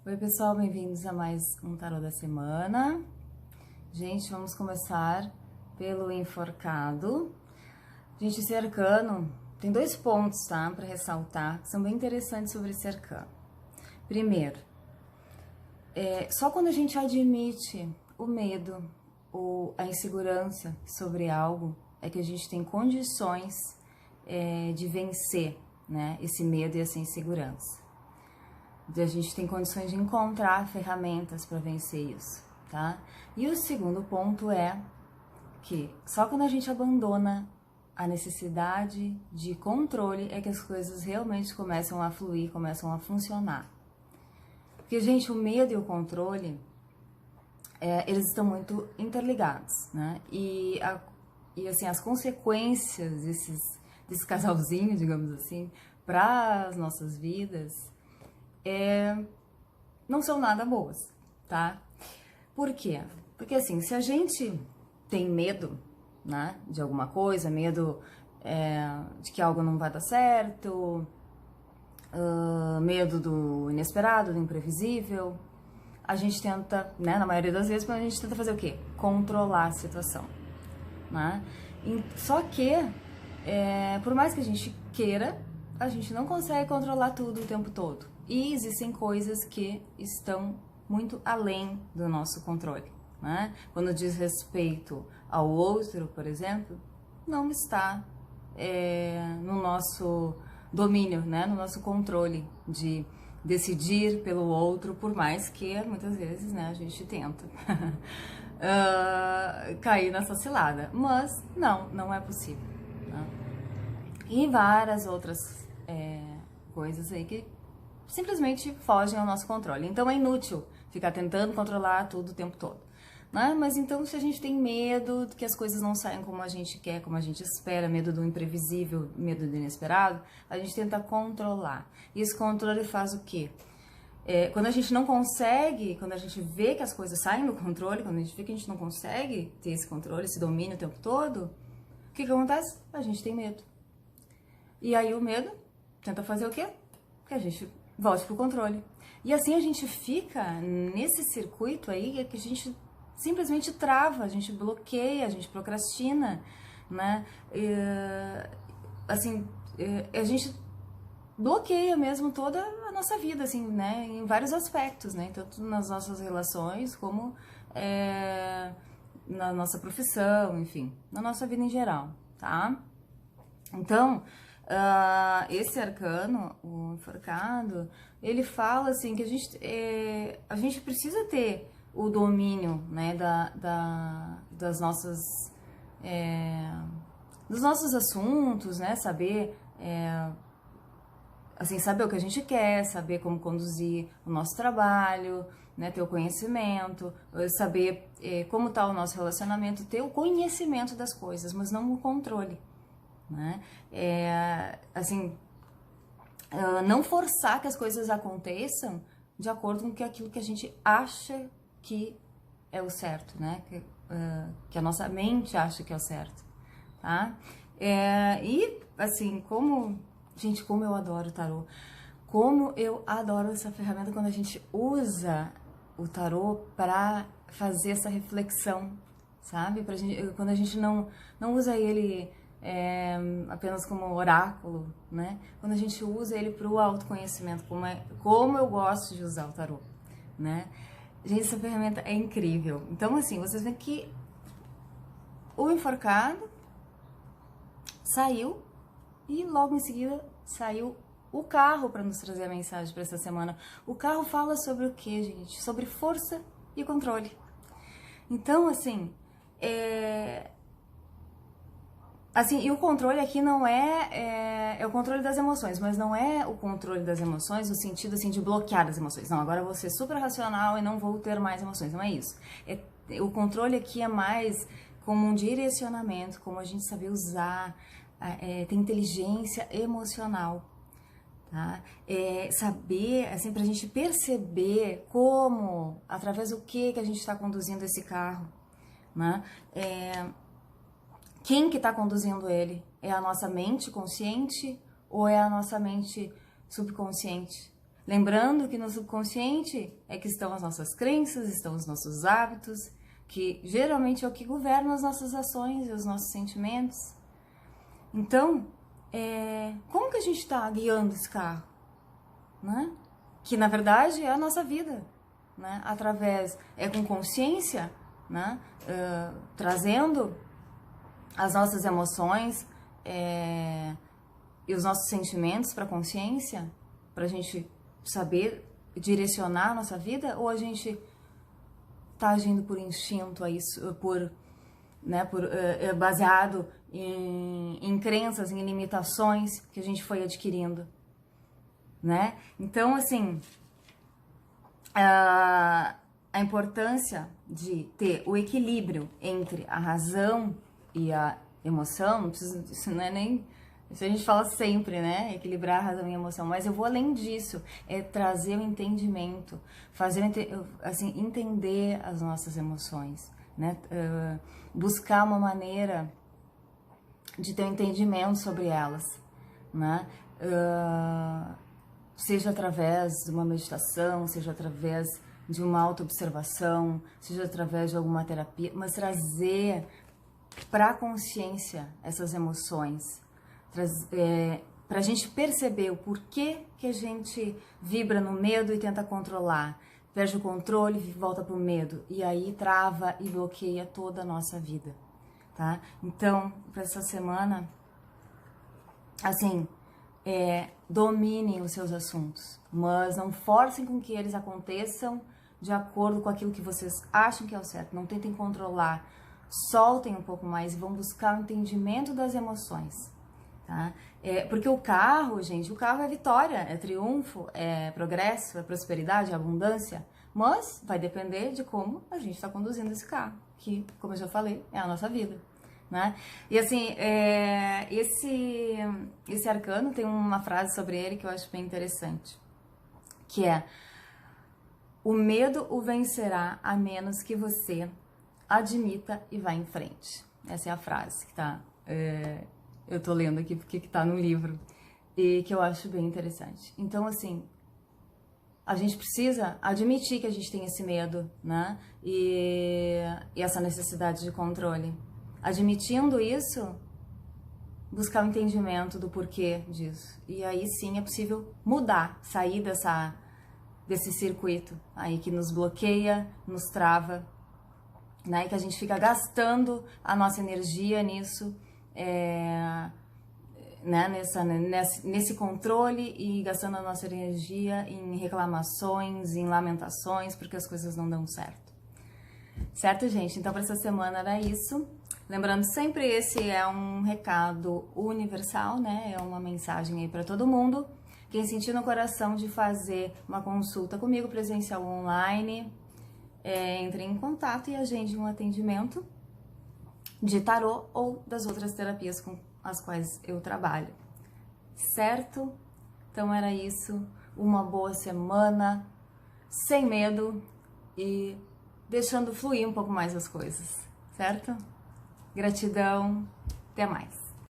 Oi pessoal, bem-vindos a mais um tarô da semana. Gente, vamos começar pelo enforcado. Gente, esse arcano tem dois pontos, tá? Para ressaltar, que são bem interessantes sobre esse arcano. Primeiro, só quando a gente admite o medo ou a insegurança sobre algo, é que a gente tem condições de vencer, né, esse medo e essa insegurança. A gente tem condições de encontrar ferramentas para vencer isso, tá? E o segundo ponto é que só quando a gente abandona a necessidade de controle é que as coisas realmente começam a fluir, começam a funcionar. Porque, gente, o medo e o controle, eles estão muito interligados, né? E assim, as consequências desse casalzinho, digamos assim, para as nossas vidas, não são nada boas, tá? Por quê? Porque assim, se a gente tem medo, né, de alguma coisa, medo de que algo não vai dar certo, medo do inesperado, do imprevisível, a gente tenta, né, na maioria das vezes, a gente tenta fazer o quê? Controlar a situação, né? Só que, por mais que a gente queira, a gente não consegue controlar tudo o tempo todo. E existem coisas que estão muito além do nosso controle, né? Quando diz respeito ao outro, por exemplo, não está no nosso domínio, né? No nosso controle de decidir pelo outro, por mais que muitas vezes, né, a gente tenta cair nessa cilada. Mas não é possível, né? E várias outras coisas aí que simplesmente fogem ao nosso controle. Então é inútil ficar tentando controlar tudo o tempo todo, né? Mas então, se a gente tem medo de que as coisas não saiam como a gente quer, como a gente espera, medo do imprevisível, medo do inesperado, a gente tenta controlar. E esse controle faz o quê? Quando a gente não consegue, quando a gente vê que as coisas saem do controle, quando a gente vê que a gente não consegue ter esse controle, esse domínio o tempo todo, o que acontece? A gente tem medo. E aí o medo tenta fazer o quê? Que a gente volte pro controle. E assim a gente fica nesse circuito aí que a gente simplesmente trava, a gente bloqueia, a gente procrastina, né? A gente bloqueia mesmo toda a nossa vida, assim, né? Em vários aspectos, né? Tanto nas nossas relações como na nossa profissão, enfim, na nossa vida em geral, tá? Então, esse arcano, o enforcado, ele fala assim que a gente precisa ter o domínio, né, das nossas, dos nossos assuntos, né, saber, assim, saber o que a gente quer, saber como conduzir o nosso trabalho, né, ter o conhecimento, saber como está o nosso relacionamento, ter o conhecimento das coisas, mas não o controle, né? Não forçar que as coisas aconteçam de acordo com aquilo que a gente acha que é o certo, né? Que a nossa mente acha que é o certo, tá? E, assim, gente, como eu adoro o tarô, como eu adoro essa ferramenta quando a gente usa o tarô para fazer essa reflexão, sabe? Quando a gente não usa ele apenas como oráculo, né? Quando a gente usa ele para o autoconhecimento, como eu gosto de usar o tarô, né? Gente, essa ferramenta é incrível. Então, assim, vocês veem que o enforcado saiu e logo em seguida saiu o carro para nos trazer a mensagem para essa semana. O carro fala sobre o que, gente? Sobre força e controle. Então, assim, e o controle aqui não é o controle das emoções, mas não é o controle das emoções no sentido, assim, de bloquear as emoções. Não, agora eu vou ser super racional e não vou ter mais emoções, não é isso. O controle aqui é mais como um direcionamento, como a gente saber usar, ter inteligência emocional, tá? Saber, assim, pra gente perceber como, através do que a gente está conduzindo esse carro, né? Quem que está conduzindo ele? É a nossa mente consciente ou é a nossa mente subconsciente? Lembrando que no subconsciente é que estão as nossas crenças, estão os nossos hábitos, que geralmente é o que governa as nossas ações e os nossos sentimentos. Então, como que a gente está guiando esse carro? Né? Que na verdade é a nossa vida, né? Através, com consciência, né? Trazendo as nossas emoções e os nossos sentimentos para a consciência, para a gente saber direcionar a nossa vida, ou a gente está agindo por instinto, baseado em crenças, em limitações que a gente foi adquirindo, né? Então, assim, a importância de ter o equilíbrio entre a razão e a emoção, isso não é nem... Isso a gente fala sempre, né? Equilibrar a razão e a emoção. Mas eu vou além disso. É trazer o entendimento. Entender as nossas emoções. Né? Buscar uma maneira de ter um entendimento sobre elas. Né? Seja através de uma meditação, seja através de uma autoobservação, seja através de alguma terapia. Mas trazer para a consciência essas emoções. Para a gente perceber o porquê que a gente vibra no medo e tenta controlar, perde o controle e volta para o medo, e aí trava e bloqueia toda a nossa vida, tá? Então, para essa semana, assim, dominem os seus assuntos, mas não forcem com que eles aconteçam de acordo com aquilo que vocês acham que é o certo, não tentem controlar, soltem um pouco mais e vão buscar o entendimento das emoções. Tá? Porque o carro, gente, o carro é vitória, é triunfo, é progresso, é prosperidade, é abundância, mas vai depender de como a gente está conduzindo esse carro, que, como eu já falei, é a nossa vida, né? E assim, esse arcano tem uma frase sobre ele que eu acho bem interessante, que é: o medo o vencerá a menos que você admita e vá em frente. Essa é a frase que tá... eu tô lendo aqui porque que tá no livro e que eu acho bem interessante. Então, assim, a gente precisa admitir que a gente tem esse medo, né? E essa necessidade de controle. Admitindo isso, buscar o entendimento do porquê disso. E aí sim é possível mudar, sair desse circuito aí que nos bloqueia, nos trava, né? E que a gente fica gastando a nossa energia nisso, né, nesse controle e gastando a nossa energia em reclamações, em lamentações, porque as coisas não dão certo. Certo, gente? Então, para essa semana era isso. Lembrando sempre, esse é um recado universal, né? É uma mensagem aí para todo mundo. Quem sentir no coração de fazer uma consulta comigo presencial online, entre em contato e agende um atendimento de tarô ou das outras terapias com as quais eu trabalho, certo? Então era isso, uma boa semana, sem medo e deixando fluir um pouco mais as coisas, certo? Gratidão, até mais!